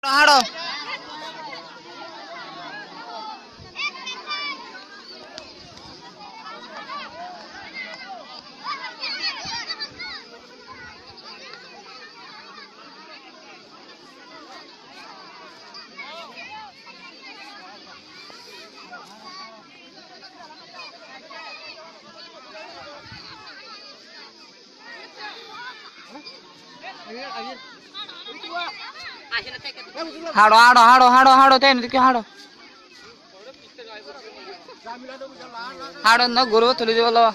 हाड़ो हाड़ो हाड़ो हाड़ो हाड़ो हाड़ो तेन दिखे हाड़ो हाड़ो न गुरु तुले जो लो